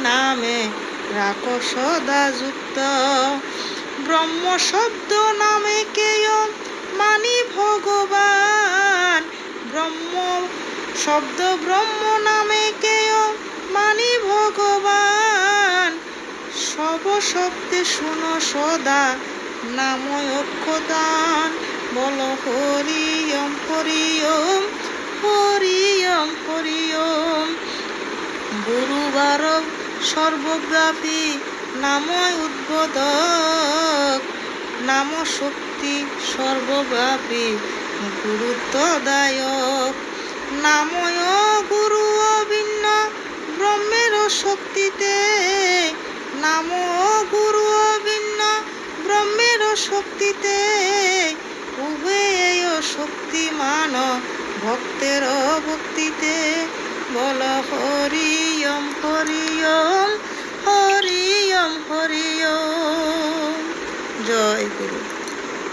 নামে রাখো সদা যুক্ত। ব্রহ্ম শব্দ নামে কেয় মানি ভগবান। ব্রহ্ম শব্দ ব্রহ্ম নামে কেয় মানি ভগবান। সব শব্দে শুনো সদা নাময় অক্ষদান। বলো হরি ওম হরি ওম হরি ওম হরি ওম। গুরুবার সর্বব্যাপী নাময় উদ্বোধক। নাম শক্তি সর্বব্যাপী গুরুত্বদায়ক। নাময় গুরু অভিন্ন ব্রহ্মের শক্তিতে। নাম গুরু অভিন্ন ব্রহ্মের শক্তিতে। উভয় শক্তিমান ভক্তের ভক্তিতে। বল হরি ওম হরি ওম হরি ওম হরি ওম। জয় গুরু।